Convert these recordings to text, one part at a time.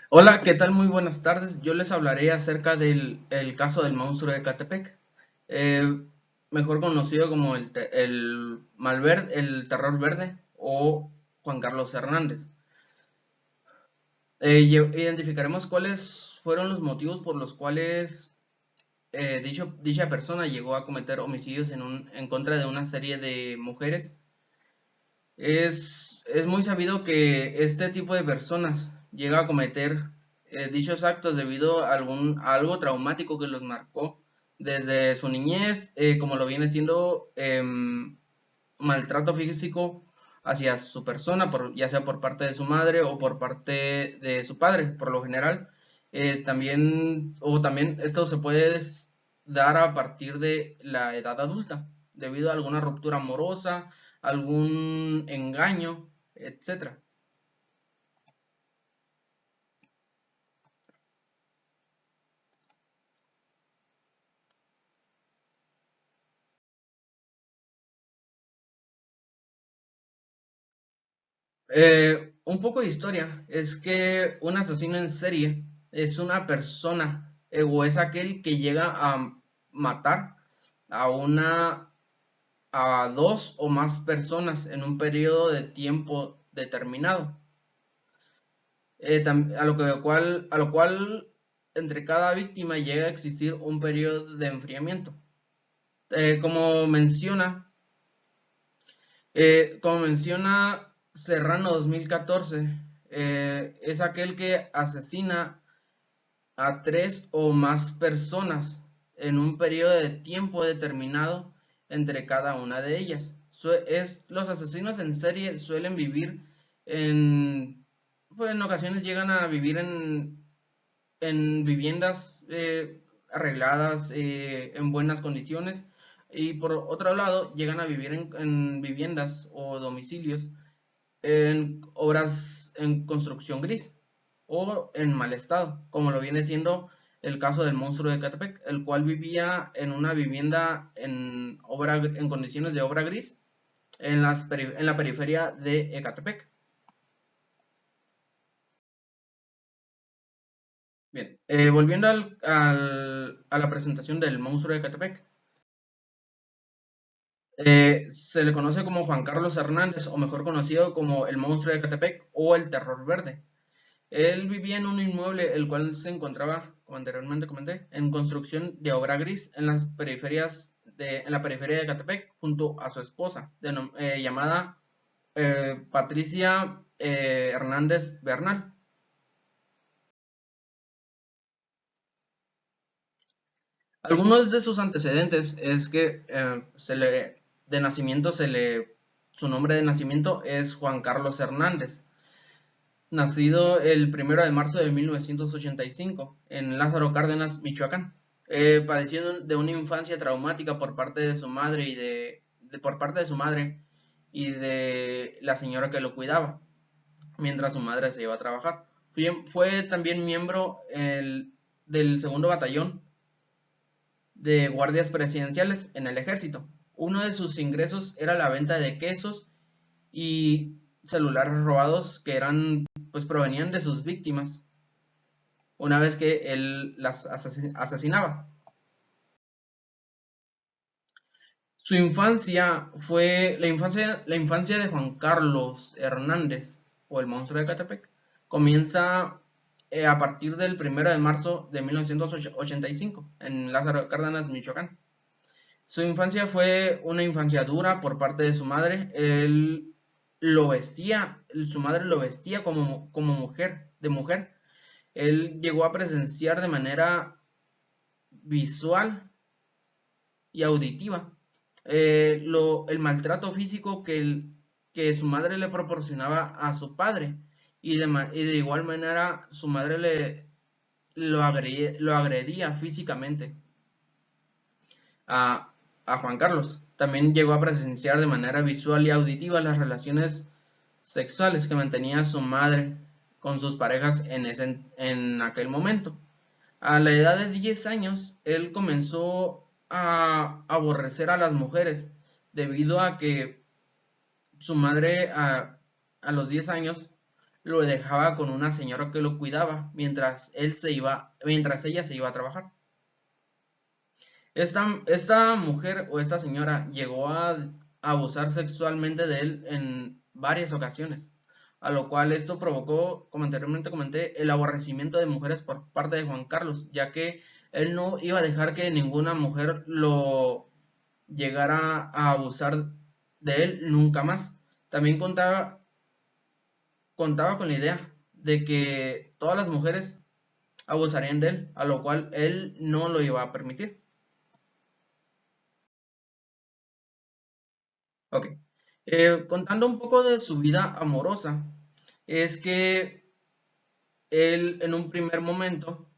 Hola, ¿qué tal? Muy buenas tardes. Yo les hablaré acerca del el caso del monstruo de Ecatepec, eh, mejor conocido como el Malverde, el Terror Verde o Juan Carlos Hernández. Identificaremos cuáles fueron los motivos por los cuales dicha persona llegó a cometer homicidios en contra de una serie de mujeres. Es muy sabido que este tipo de personas llega a cometer dichos actos debido a algo traumático que los marcó desde su niñez, como lo viene siendo maltrato físico hacia su persona, ya sea por parte de su madre o por parte de su padre, por lo general. También esto se puede dar a partir de la edad adulta, debido a alguna ruptura amorosa, algún engaño, etcétera. Un poco de historia es que un asesino en serie es una persona o es aquel que llega a matar a a dos o más personas en un periodo de tiempo determinado. A lo cual entre cada víctima llega a existir un periodo de enfriamiento. Como menciona como menciona Serrano 2014, es aquel que asesina a tres o más personas en un periodo de tiempo determinado entre cada una de ellas. Los asesinos en serie suelen vivir en, pues en ocasiones llegan a vivir en viviendas arregladas, en buenas condiciones, y por otro lado llegan a vivir en viviendas o domicilios en construcción gris o en mal estado, como lo viene siendo el caso del monstruo de Ecatepec, el cual vivía en una vivienda en condiciones de obra gris en la periferia de Ecatepec. Bien, volviendo a la presentación del monstruo de Ecatepec, se le conoce como Juan Carlos Hernández, o mejor conocido como el monstruo de Ecatepec o el Terror Verde. Él vivía en un inmueble el cual se encontraba, como anteriormente comenté, en construcción de obra gris en la periferia de Ecatepec, junto a su esposa, llamada Patricia Hernández Bernal. Algunos de sus antecedentes es que de nacimiento su nombre de nacimiento es Juan Carlos Hernández, nacido el 1 de marzo de 1985 en Lázaro Cárdenas, Michoacán. Padeció de una infancia traumática por parte de su madre por parte de su madre y de la señora que lo cuidaba mientras su madre se iba a trabajar. Fue también miembro del segundo batallón de guardias presidenciales en el ejército. Uno de sus ingresos era la venta de quesos y celulares robados que pues provenían de sus víctimas una vez que él las asesinaba. Su infancia fue la infancia de Juan Carlos Hernández, o el monstruo de Catepec, comienza a partir del 1 de marzo de 1985 en Lázaro Cárdenas, Michoacán. Su infancia fue una infancia dura por parte de su madre. Su madre lo vestía como mujer. Él llegó a presenciar de manera visual y auditiva el maltrato físico que su madre le proporcionaba a su padre, y de igual manera su madre lo agredía físicamente a, a Juan Carlos. También llegó a presenciar de manera visual y auditiva las relaciones sexuales que mantenía su madre con sus parejas en aquel momento. A la edad de 10 años, él comenzó a aborrecer a las mujeres debido a que su madre a los 10 años lo dejaba con una señora que lo cuidaba mientras ella se iba a trabajar. Esta mujer o esta señora llegó a abusar sexualmente de él en varias ocasiones, a lo cual esto provocó, como anteriormente comenté, el aborrecimiento de mujeres por parte de Juan Carlos, ya que él no iba a dejar que ninguna mujer lo llegara a abusar de él nunca más. También contaba con la idea de que todas las mujeres abusarían de él, a lo cual él no lo iba a permitir. Ok. Contando un poco de su vida amorosa, es que él en un primer momento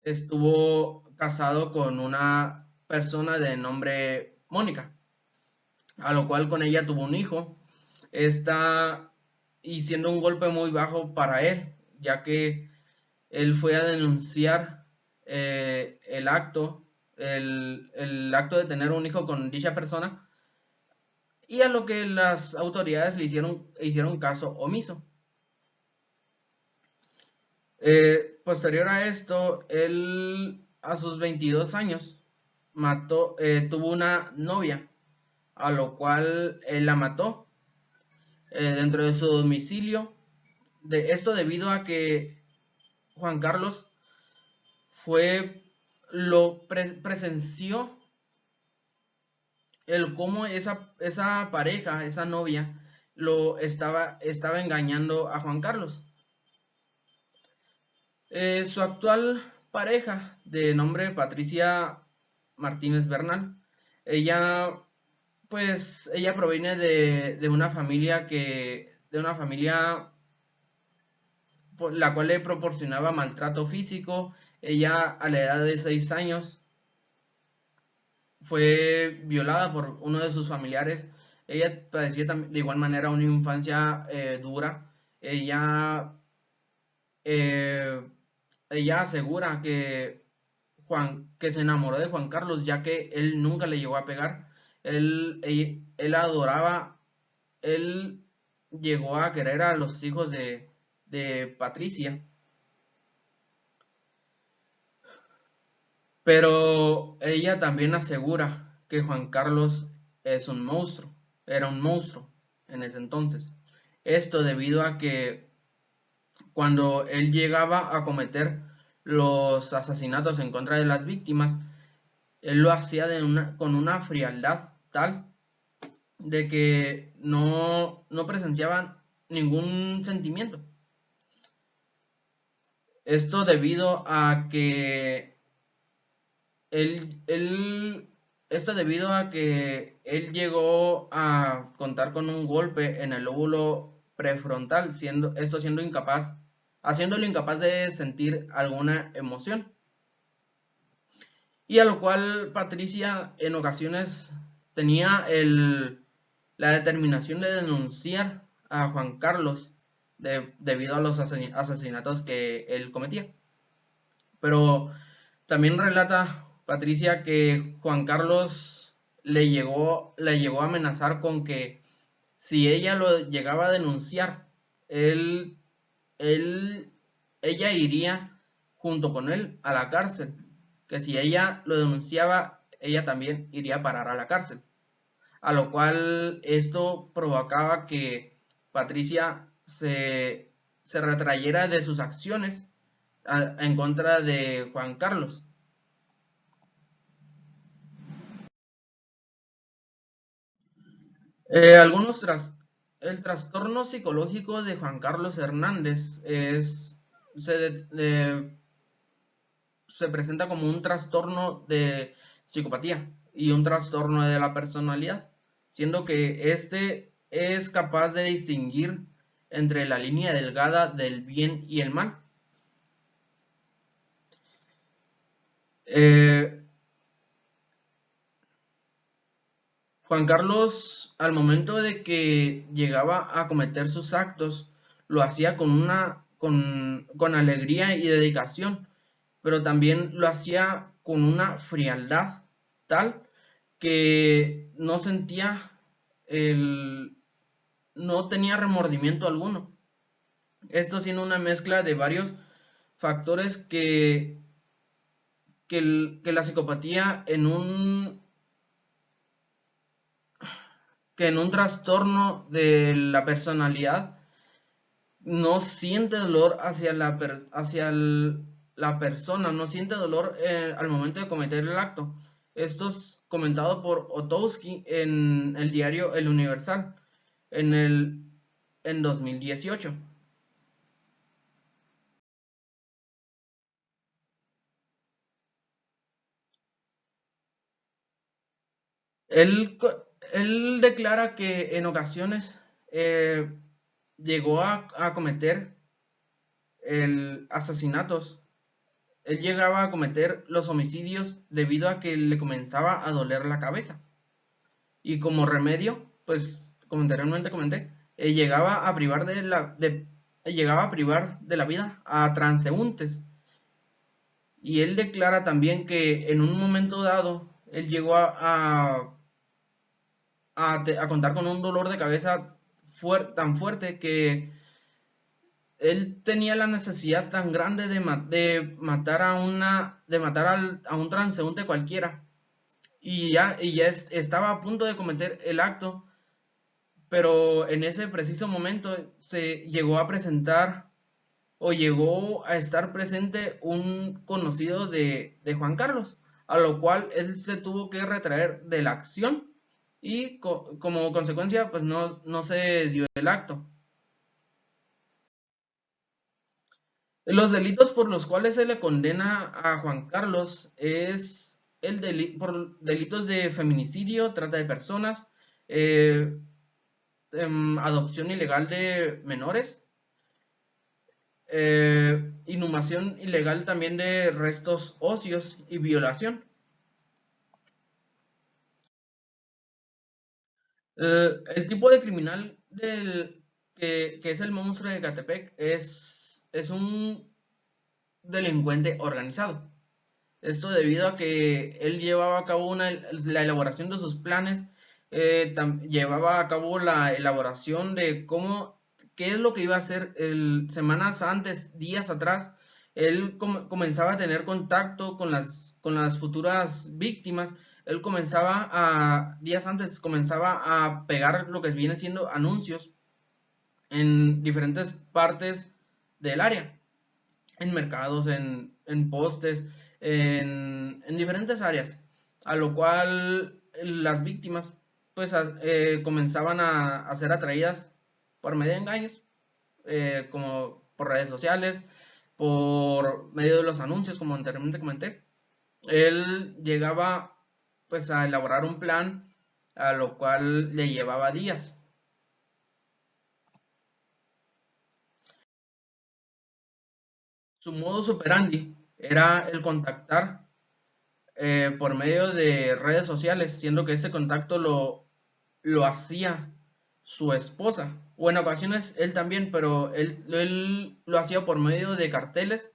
estuvo casado con una persona de nombre Mónica, a lo cual con ella tuvo un hijo. Esta, y siendo un golpe muy bajo para él, ya que él fue a denunciar el acto de tener un hijo con dicha persona, y a lo que las autoridades le hicieron caso omiso. Posterior a esto, él a sus 22 años tuvo una novia, a lo cual él la mató dentro de su domicilio. Esto debido a que Juan Carlos presenció el cómo esa pareja, esa novia, estaba engañando a Juan Carlos. Su actual pareja, de nombre Patricia Martínez Bernal, ella, pues, ella proviene de una familia por la cual le proporcionaba maltrato físico. Ella, a la edad de 6 años, fue violada por uno de sus familiares. Ella padeció de igual manera una infancia dura. Eh, Ella asegura que se enamoró de Juan Carlos, ya que él nunca le llegó a pegar. Él adoraba, él llegó a querer a los hijos de Patricia, pero ella también asegura que Juan Carlos era un monstruo en ese entonces. Esto debido a que cuando él llegaba a cometer los asesinatos en contra de las víctimas, él lo hacía con una frialdad tal de que no presenciaban ningún sentimiento. Esto debido a que él, él, esto debido a que él llegó a contar con un golpe en el lóbulo prefrontal, haciéndolo incapaz de sentir alguna emoción. Y a lo cual Patricia en ocasiones tenía la determinación de denunciar a Juan Carlos debido a los asesinatos que él cometía. Pero también relata Patricia que Juan Carlos le llegó a amenazar con que si ella lo llegaba a denunciar, él, él, ella iría junto con él a la cárcel, que si ella lo denunciaba, ella también iría a parar a la cárcel, a lo cual esto provocaba que Patricia se retrayera de sus acciones en contra de Juan Carlos. Algunos El trastorno psicológico de Juan Carlos Hernández se presenta como un trastorno de psicopatía y un trastorno de la personalidad, siendo que este es capaz de distinguir entre la línea delgada del bien y el mal. Eh, Juan Carlos, al momento de que llegaba a cometer sus actos, lo hacía con alegría y dedicación, pero también lo hacía con una frialdad tal que el, no tenía remordimiento alguno. Esto siendo una mezcla de varios factores que la psicopatía que en un trastorno de la personalidad no siente dolor la persona, no siente dolor al momento de cometer el acto. Esto es comentado por Otowski en el diario El Universal en 2018. Él declara que en ocasiones eh, llegó a cometer asesinatos. Él llegaba a cometer los homicidios debido a que le comenzaba a doler la cabeza. Y como remedio, pues, como anteriormente comenté, llegaba a privar de la vida a transeúntes. Y él declara también que en un momento dado, él llegó a contar con un dolor de cabeza tan fuerte que él tenía la necesidad tan grande de matar a un transeúnte cualquiera. Y ya estaba a punto de cometer el acto, pero en ese preciso momento se llegó a presentar o llegó a estar presente un conocido de Juan Carlos, a lo cual él se tuvo que retraer de la acción y como consecuencia pues no se dio el acto. Los delitos por los cuales se le condena a Juan Carlos es por delitos de feminicidio, trata de personas, eh, adopción ilegal de menores, inhumación ilegal también de restos óseos y violación. El tipo de criminal que es el monstruo de Catepec es un delincuente organizado. Esto debido a que él llevaba a cabo la elaboración de sus planes, llevaba a cabo la elaboración de qué es lo que iba a hacer semanas antes, días atrás. Él comenzaba a tener contacto con las futuras víctimas. Él días antes, comenzaba a pegar lo que viene siendo anuncios en diferentes partes del área, en mercados, en postes, en diferentes áreas, a lo cual las víctimas pues comenzaban a ser atraídas por medio de engaños, como por redes sociales, por medio de los anuncios, como anteriormente comenté. Él llegaba pues a elaborar un plan, a lo cual le llevaba días. Su modus operandi era el contactar por medio de redes sociales, siendo que ese contacto lo hacía su esposa, o en ocasiones él también, pero él lo hacía por medio de carteles,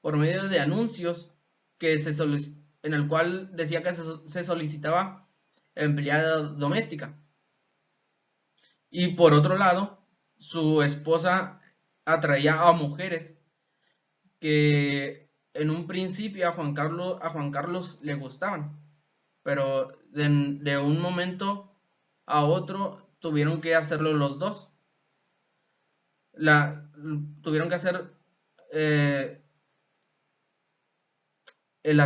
por medio de anuncios en el cual decía que se solicitaba empleada doméstica. Y por otro lado, su esposa atraía a mujeres que en un principio a Juan Carlos le gustaban, pero de un momento a otro tuvieron que hacerlo los dos. La, Tuvieron que hacer eh, el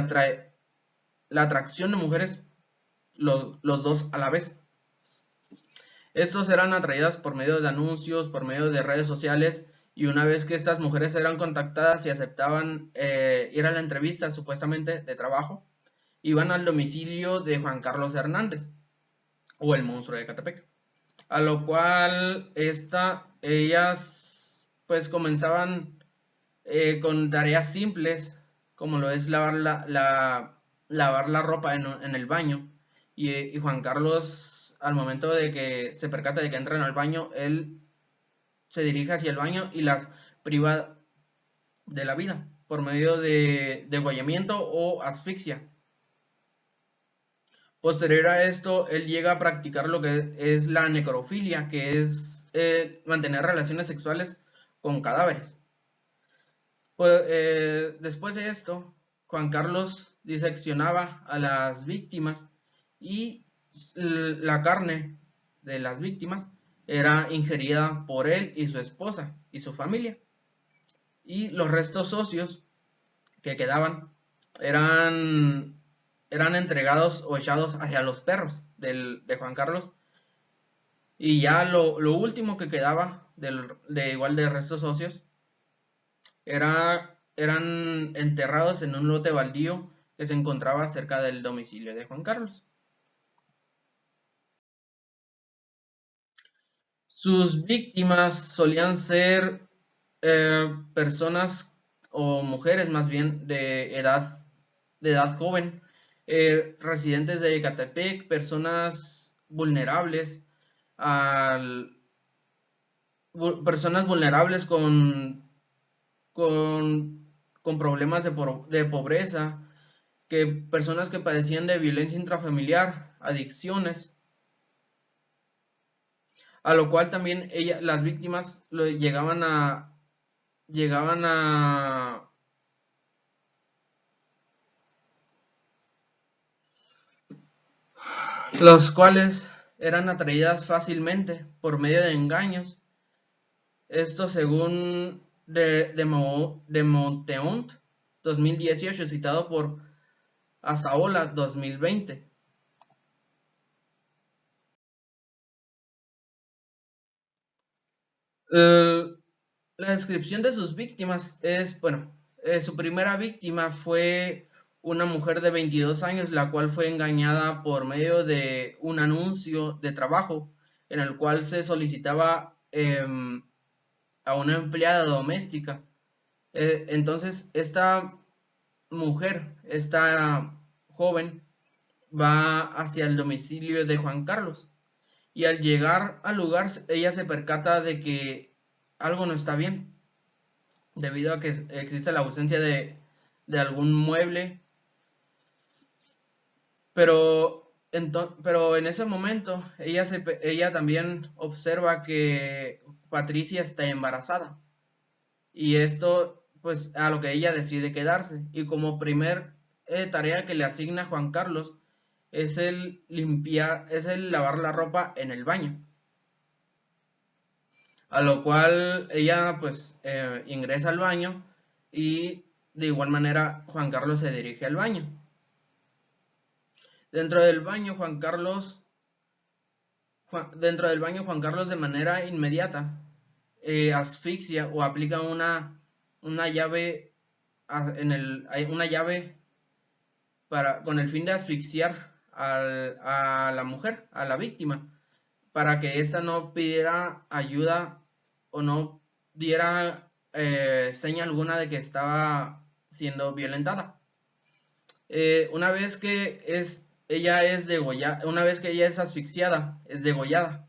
la atracción de mujeres los dos a la vez. Estos eran atraídas por medio de anuncios, por medio de redes sociales, y una vez que estas mujeres eran contactadas y aceptaban ir a la entrevista supuestamente de trabajo, iban al domicilio de Juan Carlos Hernández, o el monstruo de Catepec. A lo cual ellas pues comenzaban con tareas simples, como lo es lavar la ropa en el baño. Y Juan Carlos, al momento de que se percata de que entran al baño, él se dirige hacia el baño y las priva de la vida por medio de degollamiento o asfixia. Posterior a esto, él llega a practicar lo que es la necrofilia, que es mantener relaciones sexuales con cadáveres. Pues, después de esto, Juan Carlos diseccionaba a las víctimas y la carne de las víctimas era ingerida por él y su esposa y su familia. Y los restos óseos que quedaban eran entregados o echados hacia los perros de Juan Carlos. Y ya lo último que quedaba igual de restos óseos eran enterrados en un lote baldío que se encontraba cerca del domicilio de Juan Carlos. Sus víctimas solían ser personas o mujeres más bien de edad joven, residentes de Ecatepec, personas vulnerables, al, personas vulnerables con problemas de pobreza, que personas que padecían de violencia intrafamiliar, adicciones, a lo cual también las víctimas llegaban a los cuales eran atraídas fácilmente por medio de engaños. Esto según de Monteont 2018, citado por Azaola 2020. La descripción de sus víctimas es, bueno, su primera víctima fue una mujer de 22 años, la cual fue engañada por medio de un anuncio de trabajo en el cual se solicitaba a una empleada doméstica. Entonces, esta mujer, esta joven, va hacia el domicilio de Juan Carlos y al llegar al lugar ella se percata de que algo no está bien, debido a que existe la ausencia de algún mueble, pero en ese momento ella también observa que Patricia está embarazada y esto pues a lo que ella decide quedarse y como primer tarea que le asigna Juan Carlos es el lavar la ropa en el baño. A lo cual ella pues ingresa al baño y de igual manera Juan Carlos se dirige al baño. Dentro del baño Juan Carlos de manera inmediata asfixia o aplica una llave una llave con el fin de asfixiar a la mujer, a la víctima, para que ésta no pidiera ayuda o no diera seña alguna de que estaba siendo violentada. Una vez que ella es asfixiada, es degollada.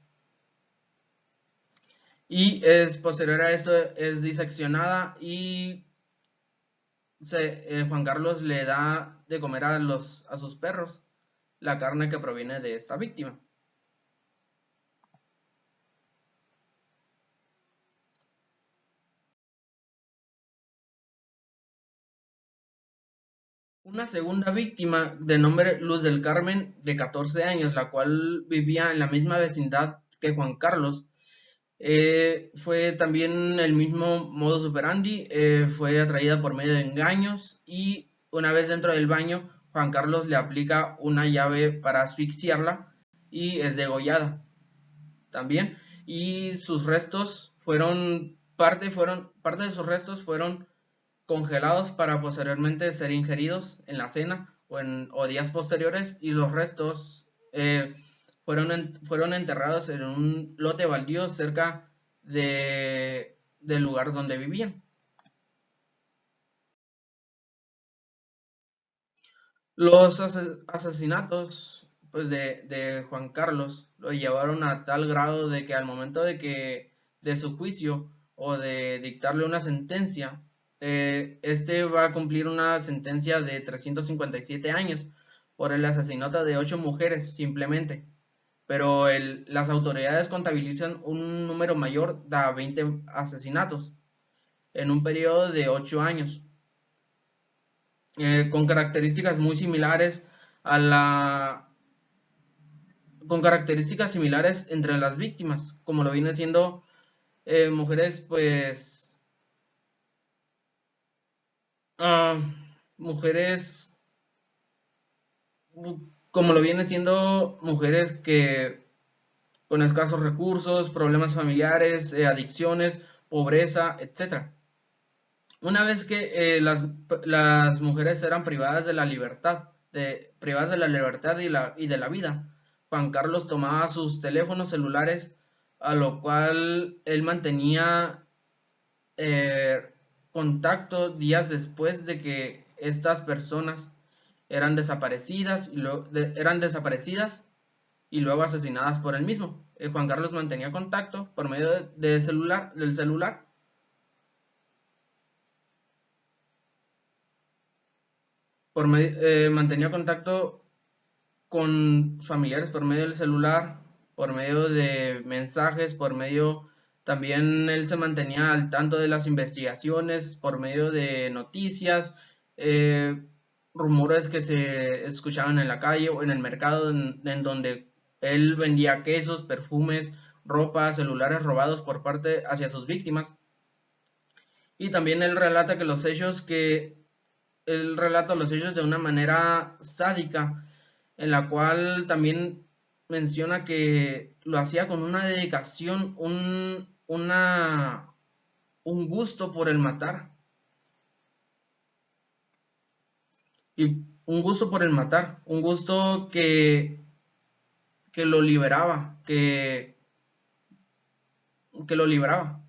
Y posterior a esto es diseccionada y Juan Carlos le da de comer a sus perros la carne que proviene de esta víctima. Una segunda víctima de nombre Luz del Carmen, de 14 años, la cual vivía en la misma vecindad que Juan Carlos, fue también el mismo modus operandi, fue atraída por medio de engaños y una vez dentro del baño, Juan Carlos le aplica una llave para asfixiarla y es degollada también. Y sus restos parte de sus restos fueron congelados para posteriormente ser ingeridos en la cena o días posteriores y los restos fueron enterrados en un lote baldío cerca del lugar donde vivían. Los asesinatos pues, de Juan Carlos lo llevaron a tal grado de que al momento de su juicio o de dictarle una sentencia, este va a cumplir una sentencia de 357 años, por el asesinato de 8 mujeres simplemente, pero las autoridades contabilizan un número mayor de 20 asesinatos en un periodo de 8 años, con características muy similares a la con características similares entre las víctimas, como lo viene siendo mujeres, pues, ah, mujeres, como lo viene siendo mujeres que con escasos recursos, problemas familiares, adicciones, pobreza, etcétera. Una vez que las mujeres eran privadas de la libertad, privadas de la libertad y de la vida, Juan Carlos tomaba sus teléfonos celulares, a lo cual él mantenía eh, contacto días después de que estas personas eran desaparecidas y luego asesinadas por él mismo. Juan Carlos mantenía contacto por medio del celular. Mantenía contacto con familiares por medio del celular, por medio de mensajes, por medio, también él se mantenía al tanto de las investigaciones, por medio de noticias, eh, rumores que se escuchaban en la calle o en el mercado en donde él vendía quesos, perfumes, ropa, celulares robados por parte hacia sus víctimas. Y también él relata los hechos de una manera sádica, en la cual también menciona que lo hacía con una dedicación, un gusto por el matar, y un gusto por el matar, un gusto que lo liberaba, que lo libraba.